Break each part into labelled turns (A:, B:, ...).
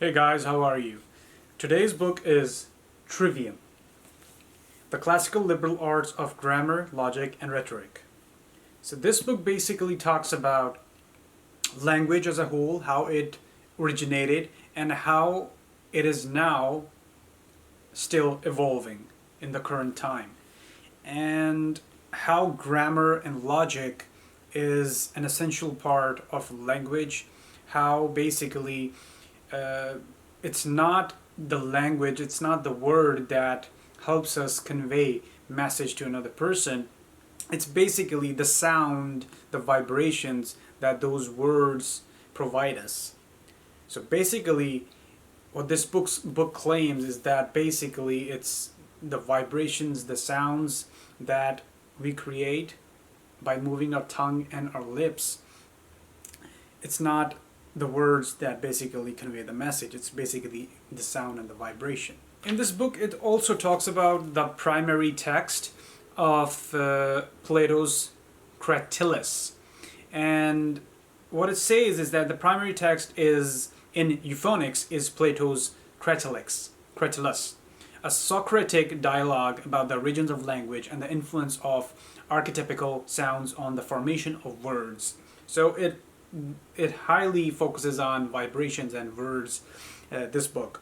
A: Hey guys, how are you? Today's book is Trivium, the classical liberal arts of grammar, logic, and rhetoric. So this book basically talks about language as a whole, how it originated, and how it is now still evolving in the current time, and how grammar and logic is an essential part of language, how basically it's not the language, it's not the word that helps us convey message to another person. It's basically the sound, the vibrations that those words provide us. So basically, what this book claims is that basically it's the vibrations, the sounds that we create by moving our tongue and our lips. It's not the words that basically convey the message. It's basically the sound and the vibration. In this book, it also talks about the primary text of Plato's Cratylus. And what it says is that the primary text is in euphonics is Plato's Cratylus, a Socratic dialogue about the origins of language and the influence of archetypical sounds on the formation of words. So it highly focuses on vibrations and words, this book.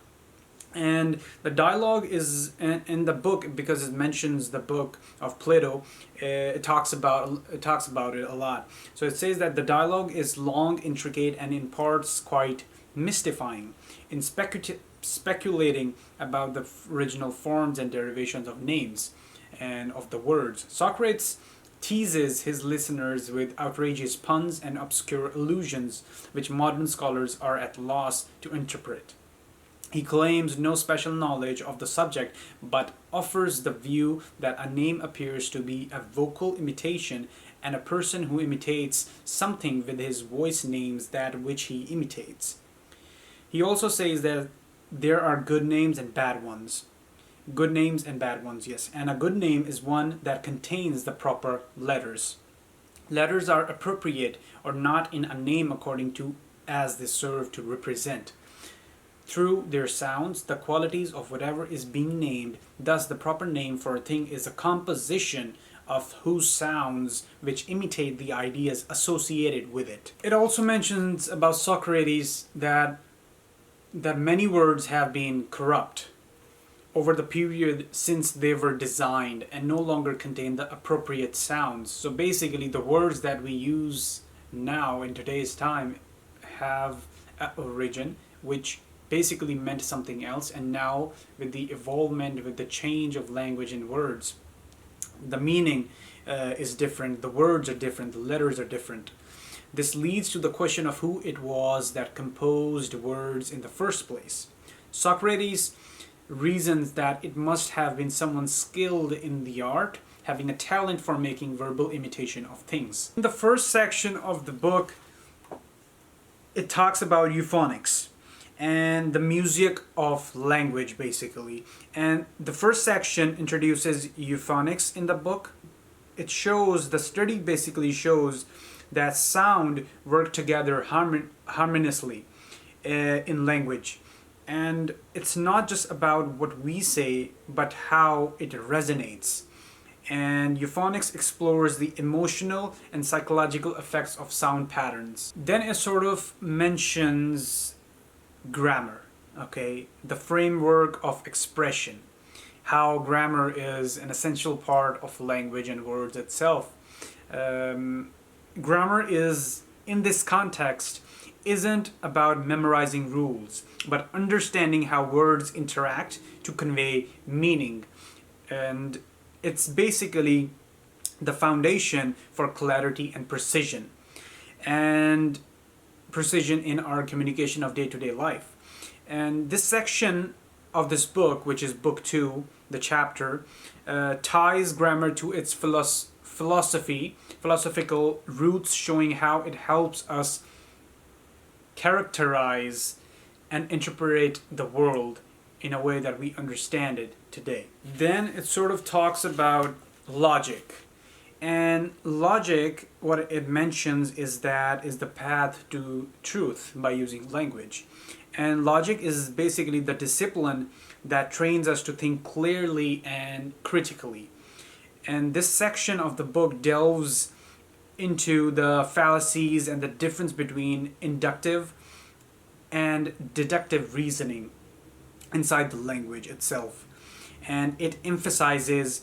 A: And the dialogue is in the book, because it mentions the book of Plato, it talks about it a lot. So it says that the dialogue is long, intricate, and in parts quite mystifying, in speculating about the original forms and derivations of names and of the words. Socrates teases his listeners with outrageous puns and obscure allusions which modern scholars are at loss to interpret. He claims no special knowledge of the subject, but offers the view that a name appears to be a vocal imitation, and a person who imitates something with his voice names that which he imitates. He also says that there are good names and bad ones. Good names and bad ones, yes. And a good name is one that contains the proper letters. Letters are appropriate or not in a name according to as they serve to represent, through their sounds, the qualities of whatever is being named. Thus, the proper name for a thing is a composition of whose sounds which imitate the ideas associated with it. It also mentions about Socrates that many words have been corrupt over the period since they were designed and no longer contain the appropriate sounds. So basically, the words that we use now in today's time have an origin which basically meant something else, and now with the evolvement, with the change of language and words, the meaning is different, the words are different, the letters are different. This leads to the question of who it was that composed words in the first place. Socrates reasons that it must have been someone skilled in the art, having a talent for making verbal imitation of things. In the first section of the book, it talks about euphonics and the music of language, basically. And the first section introduces euphonics in the book. It shows, the study basically shows that sound work together harmoniously in language. And it's not just about what we say, but how it resonates. And euphonics explores the emotional and psychological effects of sound patterns. Then it sort of mentions grammar, okay? The framework of expression, how grammar is an essential part of language and words itself. Grammar is, in this context, isn't about memorizing rules, but understanding how words interact to convey meaning. And it's basically the foundation for clarity and precision in our communication of day-to-day life. And this section of this book, which is book 2, the chapter, ties grammar to its philosophical roots, showing how it helps us characterize and interpret the world in a way that we understand it today. Then it sort of talks about logic. And logic, what it mentions is that is the path to truth by using language. And logic is basically the discipline that trains us to think clearly and critically. And this section of the book delves into the fallacies and the difference between inductive and deductive reasoning inside the language itself. And it emphasizes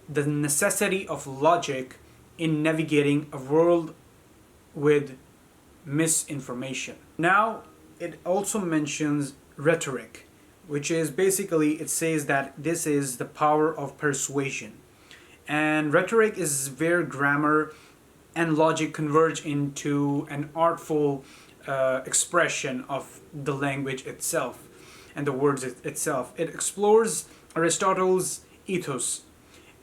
A: the necessity of logic in navigating a world with misinformation. Now, it also mentions rhetoric, which is basically, it says that this is the power of persuasion. And rhetoric is where grammar and logic converge into an artful expression of the language itself and the words itself. It explores Aristotle's ethos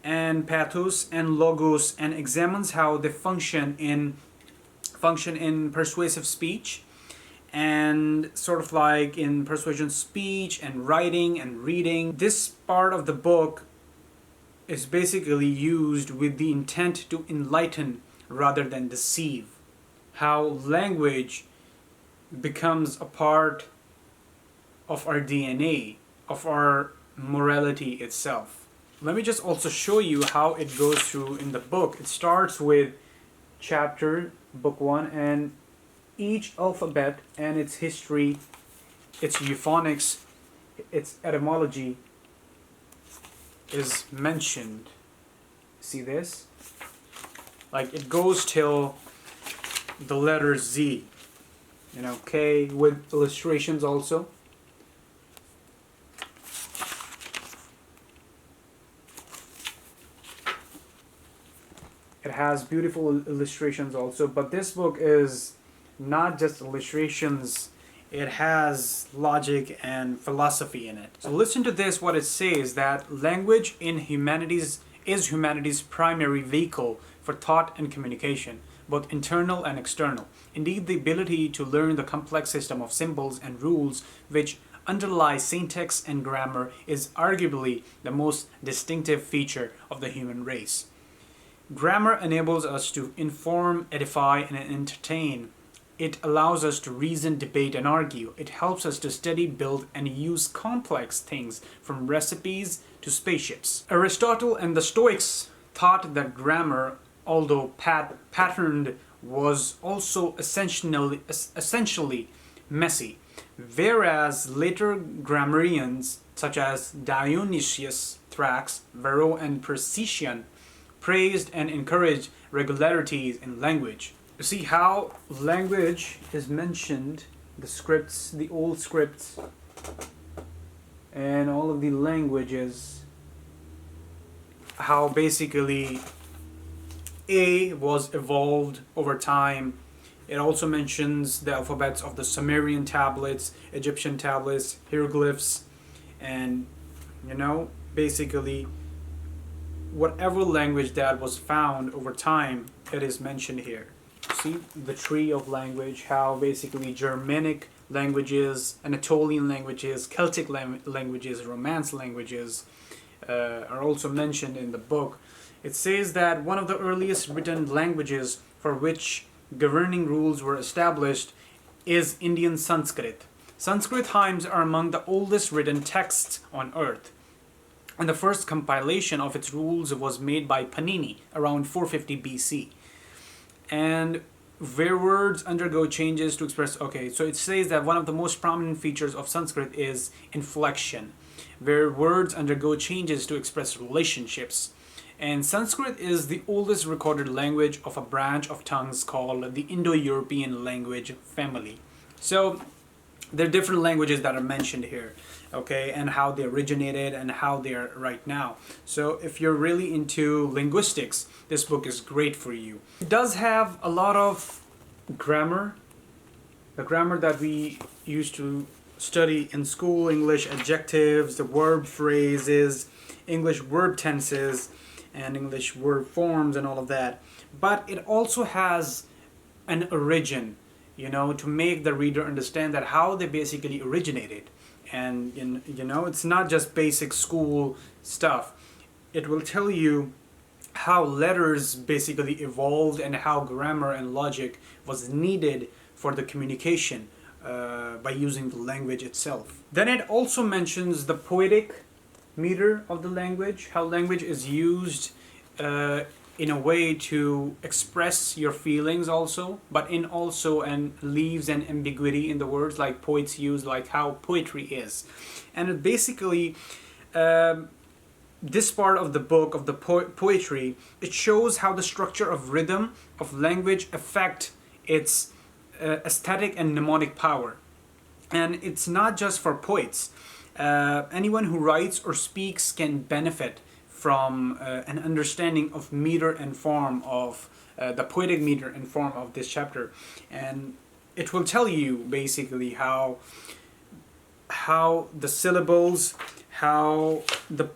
A: and pathos and logos and examines how they function in persuasive speech, and sort of like in persuasion speech and writing and reading. This part of the book is basically used with the intent to enlighten rather than deceive. How language becomes a part of our DNA, of our morality itself. Let me just also show you how it goes through in the book. It starts with chapter, book 1, and each alphabet and its history, its euphonics, its etymology is mentioned. See this? Like, it goes till the letter Z, K, with illustrations also. It has beautiful illustrations also, but this book is not just illustrations, it has logic and philosophy in it. So listen to this, what it says, that language in humanities is humanity's primary vehicle for thought and communication, both internal and external. Indeed, the ability to learn the complex system of symbols and rules which underlie syntax and grammar is arguably the most distinctive feature of the human race. Grammar enables us to inform, edify, and entertain. It allows us to reason, debate, and argue. It helps us to study, build, and use complex things from recipes to spaceships. Aristotle and the Stoics thought that grammar, although patterned, was also essentially messy, whereas later grammarians such as Dionysius, Thrax, Varro, and Persician praised and encouraged regularities in language. You see how language is mentioned, the scripts, the old scripts, and all of the languages, how basically A was evolved over time. It also mentions the alphabets of the Sumerian tablets, Egyptian tablets, hieroglyphs, and basically whatever language that was found over time, it is mentioned here. See the tree of language, how basically Germanic languages, Anatolian languages, Celtic languages, Romance languages are also mentioned in the book. It says that one of the earliest written languages for which governing rules were established is Indian Sanskrit. Sanskrit hymns are among the oldest written texts on earth, and the first compilation of its rules was made by Panini around 450 BC. And where words undergo changes to express, so it says that one of the most prominent features of Sanskrit is inflection, where words undergo changes to express relationships. And Sanskrit is the oldest recorded language of a branch of tongues called the Indo-European language family. So there are different languages that are mentioned here, and how they originated and how they are right now. So if you're really into linguistics, this book is great for you. It does have a lot of grammar, the grammar that we used to study in school, English adjectives, the verb phrases, English verb tenses, and English verb forms and all of that. But it also has an origin, to make the reader understand that how they basically originated. And it's not just basic school stuff. It will tell you how letters basically evolved and how grammar and logic was needed for the communication by using the language itself. Then it also mentions the poetic meter of the language, how language is used in a way to express your feelings also, but in also and leaves an ambiguity in the words like poets use, like how poetry is. And it basically this part of the book of the poetry, it shows how the structure of rhythm of language affect its aesthetic and mnemonic power. And it's not just for poets. Anyone who writes or speaks can benefit from an understanding of meter and form of the poetic meter and form of this chapter. And it will tell you basically how the syllables, how the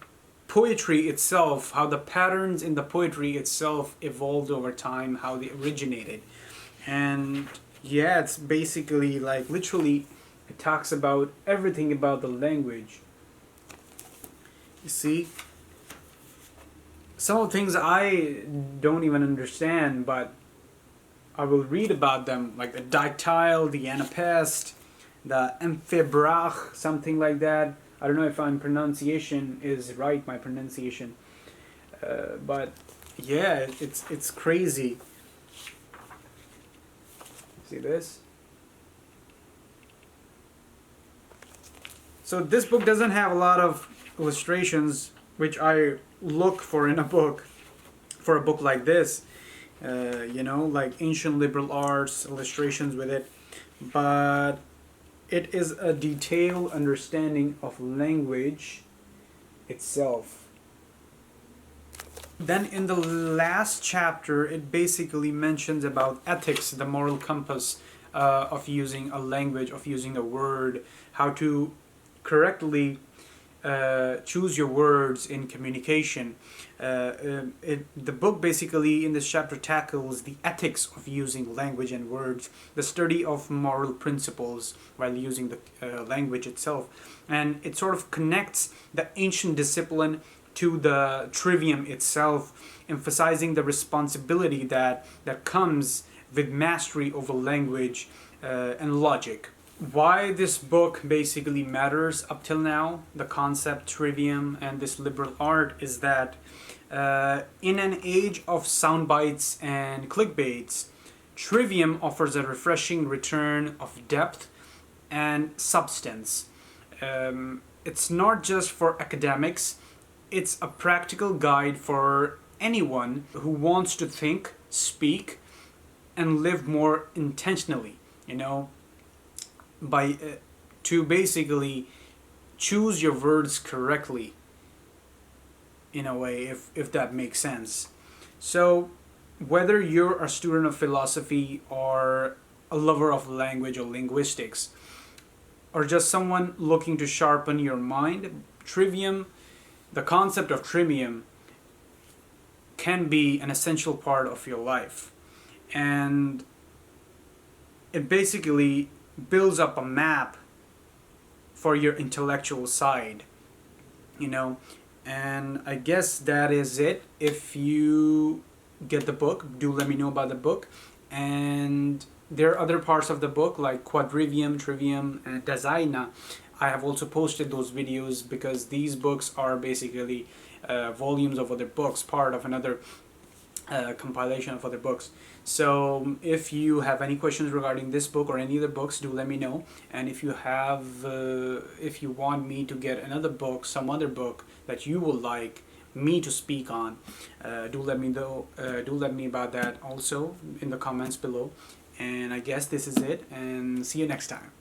A: poetry itself, how the patterns in the poetry itself evolved over time, how they originated. And yeah, it's basically like literally it talks about everything about the language. You see, some of the things I don't even understand, but I will read about them, like the dictyle, the anapest, the amphibrach, something like that. I don't know if my pronunciation is right, my pronunciation. But yeah, it's crazy. See this? So this book doesn't have a lot of illustrations, which I look for in a book, for a book like this. You know, like ancient liberal arts, illustrations with it. But it is a detailed understanding of language itself. Then in the last chapter, it basically mentions about ethics, the moral compass of using a language, of using a word, how to correctly choose your words in communication. The book basically in this chapter tackles the ethics of using language and words, the study of moral principles while using the language itself. And it sort of connects the ancient discipline to the trivium itself, emphasizing the responsibility that comes with mastery over language and logic. Why this book basically matters up till now, the concept trivium and this liberal art, is that in an age of sound bites and clickbaits, trivium offers a refreshing return of depth and substance. It's not just for academics, it's a practical guide for anyone who wants to think, speak, and live more intentionally, you know, by to basically choose your words correctly, in a way, if that makes sense. So whether you're a student of philosophy or a lover of language or linguistics, or just someone looking to sharpen your mind, trivium, the concept of trivium can be an essential part of your life. And it basically builds up a map for your intellectual side, you know. And I guess that is it. If you get the book, do let me know about the book. And there are other parts of the book like quadrivium, trivium, and designa. I have also posted those videos because these books are basically volumes of other books, part of another compilation of other books. So if you have any questions regarding this book or any other books, do let me know. And if you have, if you want me to get another book, some other book that you would like me to speak on, do let me know. Do let me about that also in the comments below. And I guess this is it. And see you next time.